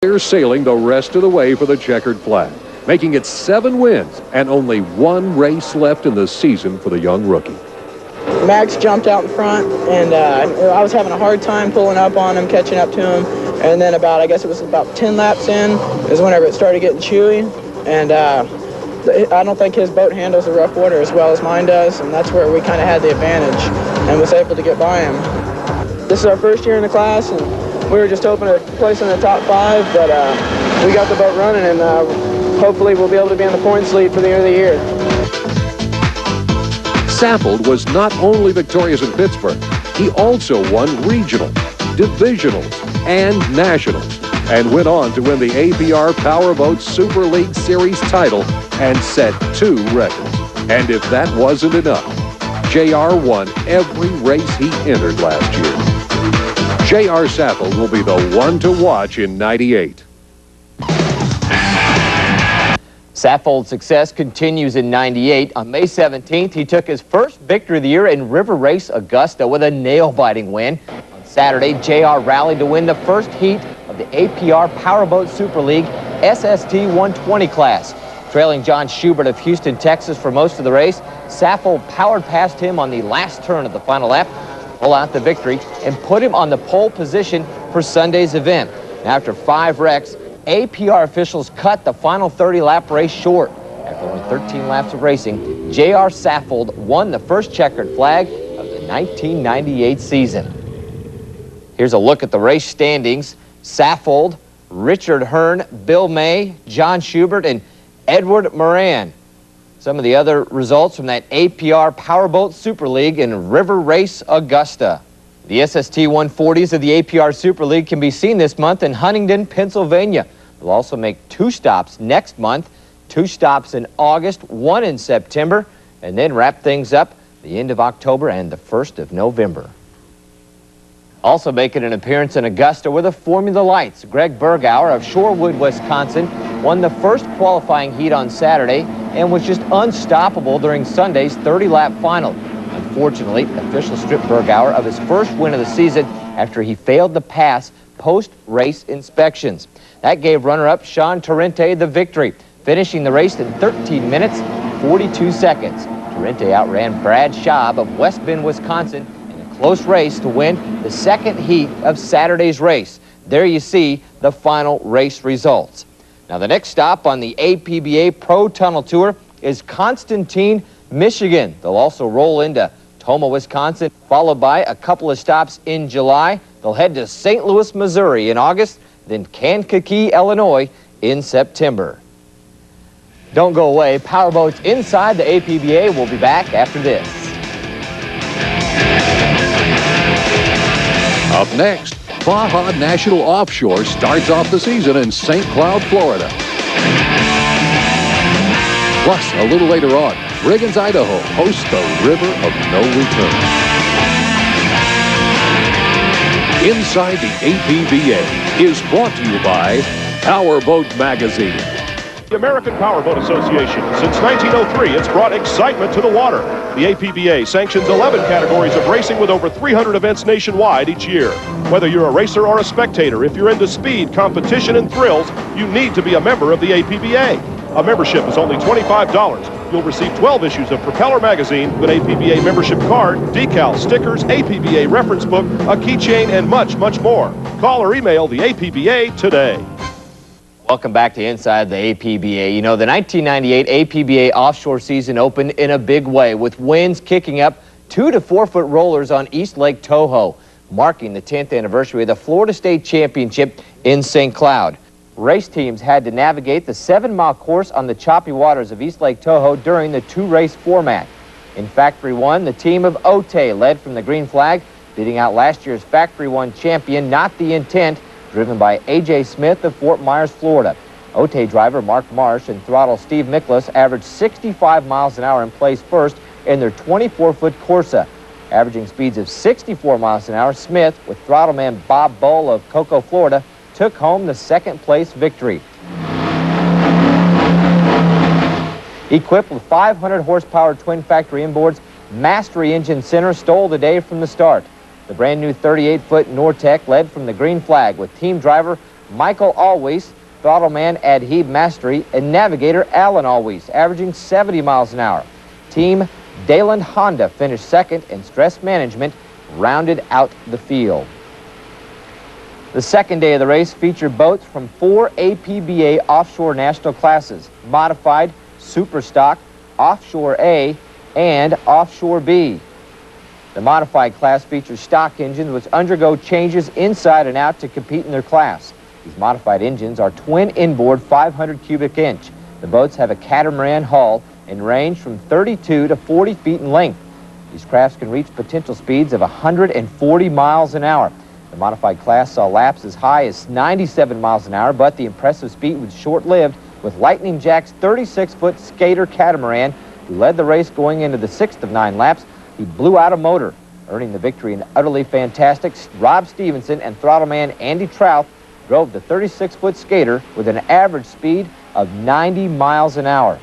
They're sailing the rest of the way for the checkered flag, making it 7 wins and only 1 race left in the season for the young rookie. Max jumped out in front, and I was having a hard time pulling up on him, catching up to him. And then I guess it was about 10 laps in, is whenever it started getting chewy. And I don't think his boat handles the rough water as well as mine does, and that's where we kind of had the advantage and was able to get by him. This is our first year in the class, and we were just hoping to place in the top 5, but we got the boat running, and hopefully we'll be able to be in the points lead for the end of the year. Saffold was not only victorious in Pittsburgh, he also won regional, divisionals, and nationals, and went on to win the APR Powerboat Super League Series title and set 2 records. And if that wasn't enough, JR won every race he entered last year. JR Saffold will be the one to watch in '98. Saffold's success continues in '98. On May 17th, he took his first victory of the year in River Race Augusta with a nail-biting win. On Saturday, JR rallied to win the first heat of the APR Powerboat Super League SST 120 class. Trailing John Schubert of Houston, Texas for most of the race, Saffold powered past him on the last turn of the final lap, pull out the victory, and put him on the pole position for Sunday's event. After 5 wrecks, APR officials cut the final 30-lap race short. After only 13 laps of racing, JR Saffold won the first checkered flag of the 1998 season. Here's a look at the race standings. Saffold, Richard Hearn, Bill May, John Schubert, and Edward Moran. Some of the other results from that APR Powerboat Super League in River Race Augusta. The SST 140s of the APR Super League can be seen this month in Huntington, Pennsylvania. They'll also make 2 stops next month, 2 stops in August, 1 in September, and then wrap things up the end of October and the 1st of November. Also making an appearance in Augusta were the Formula Lights. Greg Bergauer of Shorewood, Wisconsin, won the first qualifying heat on Saturday and was just unstoppable during Sunday's 30-lap final. Unfortunately, officials stripped Bergauer of his first win of the season after he failed to pass post-race inspections. That gave runner-up Sean Torrente the victory, finishing the race in 13 minutes, 42 seconds. Torrente outran Brad Schaub of West Bend, Wisconsin in a close race to win the second heat of Saturday's race. There you see the final race results. Now, the next stop on the APBA Pro Tunnel Tour is Constantine, Michigan. They'll also roll into Toma, Wisconsin, followed by a couple of stops in July. They'll head to St. Louis, Missouri in August, then Kankakee, Illinois in September. Don't go away. Powerboats inside the APBA will be back after this. Up next, Baja National Offshore starts off the season in St. Cloud, Florida. Plus, a little later on, Brighams, Idaho hosts the River of No Return. Inside the APBA is brought to you by Powerboat Magazine. The American Powerboat Association. Since 1903, it's brought excitement to the water. The APBA sanctions 11 categories of racing with over 300 events nationwide each year. Whether you're a racer or a spectator, if you're into speed, competition, and thrills, you need to be a member of the APBA. A membership is only $25. You'll receive 12 issues of Propeller Magazine, an APBA membership card, decals, stickers, APBA reference book, a keychain, and much, much more. Call or email the APBA today. Welcome back to Inside the APBA. You know, the 1998 APBA offshore season opened in a big way with winds kicking up 2 to 4 foot rollers on East Lake Toho, marking the 10th anniversary of the Florida State Championship in St. Cloud. Race teams had to navigate the 7-mile course on the choppy waters of East Lake Toho during the 2-race format. In Factory 1, the team of Otay led from the green flag, beating out last year's Factory 1 champion, Not the Intent, driven by A.J. Smith of Fort Myers, Florida. Otay driver Mark Marsh and throttle Steve Miklas averaged 65 miles an hour and placed first in their 24-foot Corsa. Averaging speeds of 64 miles an hour, Smith, with throttle man Bob Bull of Cocoa, Florida, took home the second-place victory. Equipped with 500-horsepower twin factory inboards, Mastery Engine Center stole the day from the start. The brand new 38-foot Nortec led from the green flag with team driver Michael Alweis, throttle man Adhib Mastery, and navigator Alan Alweis, averaging 70 miles an hour. Team Dayland Honda finished second, and stress management rounded out the field. The second day of the race featured boats from 4 APBA offshore national classes: Modified, Super Stock, Offshore A, and Offshore B. The Modified class features stock engines which undergo changes inside and out to compete in their class. These modified engines are twin inboard 500 cubic inch. The boats have a catamaran hull and range from 32 to 40 feet in length. These crafts can reach potential speeds of 140 miles an hour. The modified class saw laps as high as 97 miles an hour, but the impressive speed was short-lived with Lightning Jack's 36-foot skater catamaran, who led the race going into the 6th of 9 laps. He blew out a motor, earning the victory. An utterly fantastic Rob Stevenson and throttleman Andy Trouth drove the 36-foot skater with an average speed of 90 miles an hour.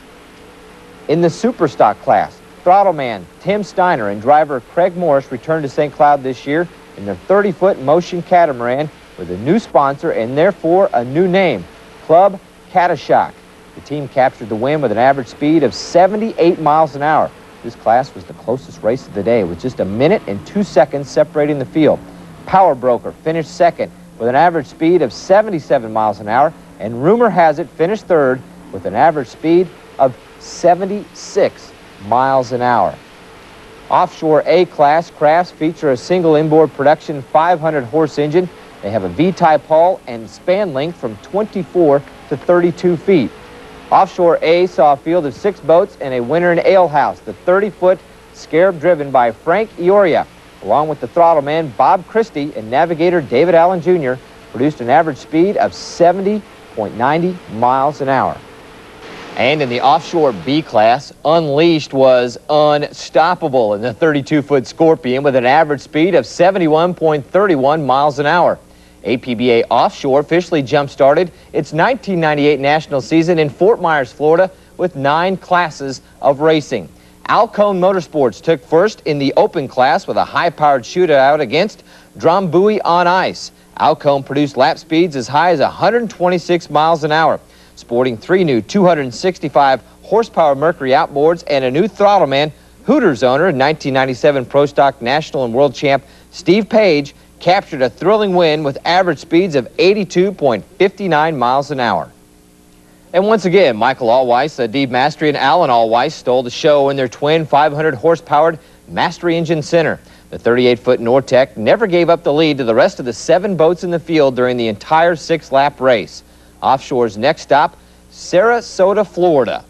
In the Super Stock class, throttleman Tim Steiner and driver Craig Morris returned to St. Cloud this year in their 30-foot Motion catamaran with a new sponsor and therefore a new name, Club Catashock. The team captured the win with an average speed of 78 miles an hour. This class was the closest race of the day, with just 1 minute and 2 seconds separating the field. Power Broker finished second with an average speed of 77 miles an hour, and Rumor Has It finished third with an average speed of 76 miles an hour. Offshore A-class crafts feature a single inboard production 500-horse engine. They have a V-type hull and span length from 24 to 32 feet. Offshore A saw a field of 6 boats and a winner in alehouse. The 30-foot Scarab, driven by Frank Ioria, along with the throttleman Bob Christie and navigator David Allen Jr., produced an average speed of 70.90 miles an hour. And in the offshore B class, Unleashed was unstoppable in the 32-foot Scorpion with an average speed of 71.31 miles an hour. APBA Offshore officially jump-started its 1998 national season in Fort Myers, Florida, with 9 classes of racing. Alcone Motorsports took first in the open class with a high-powered shootout against Drombuie on ice. Alcone produced lap speeds as high as 126 miles an hour. Sporting 3 new 265 horsepower Mercury outboards and a new throttleman, Hooters owner and 1997 Pro Stock National and World Champ Steve Page captured a thrilling win with average speeds of 82.59 miles an hour. And once again, Michael Alweis, Adhib Mastery, and Alan Alweis stole the show in their twin 500 horsepowered Mastery Engine Center. The 38-foot Nortec never gave up the lead to the rest of the 7 boats in the field during the entire 6-lap race. Offshore's next stop, Sarasota, Florida.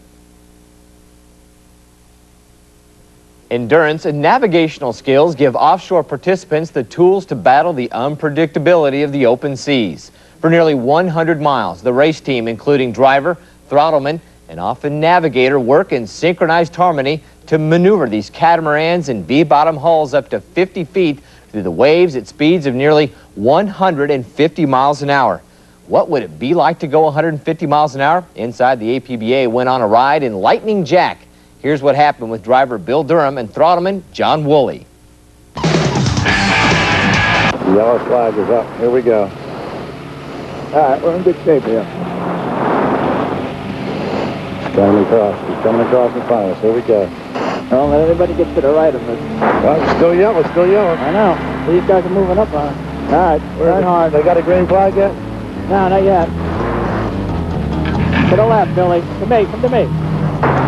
Endurance and navigational skills give offshore participants the tools to battle the unpredictability of the open seas. For nearly 100 miles, the race team, including driver, throttleman, and often navigator, work in synchronized harmony to maneuver these catamarans and V-bottom hulls up to 50 feet through the waves at speeds of nearly 150 miles an hour. What would it be like to go 150 miles an hour? Inside the APBA went on a ride in Lightning Jack. Here's what happened with driver Bill Durham and throttleman John Woolley. The yellow flag is up. Here we go. All right, we're in good shape here. Coming across. He's coming across in front of us. Here we go. Don't let anybody get to the right of us. Well, it's still yellow. Still yellow. I know. These guys are moving up on us. All right, turn hard. They got a green flag yet? No, not yet. To the left, Billy. To me. Come to me.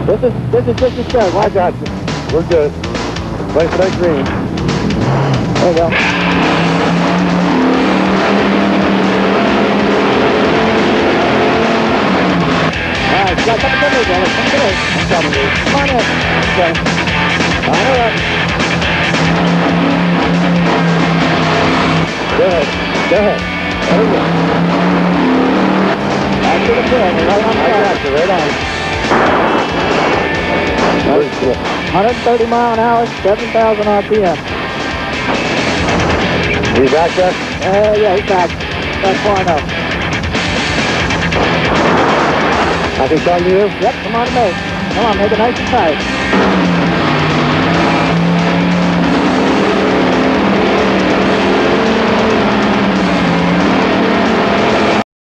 This is just as good. I got you. We're good. Play for that green. There you go. All right, come to me, Billy. Come to me. I'm coming, dude. Come on in. Okay. Line her up. Go ahead. Go ahead. There we go. Back to the pin. Right on the I got you. Right on. 130 mile an hour, 7,000 RPM. He's back there? Yeah, he's back. That's far enough. I can come to you? Yep, come on to me. Come on, make it nice and tight.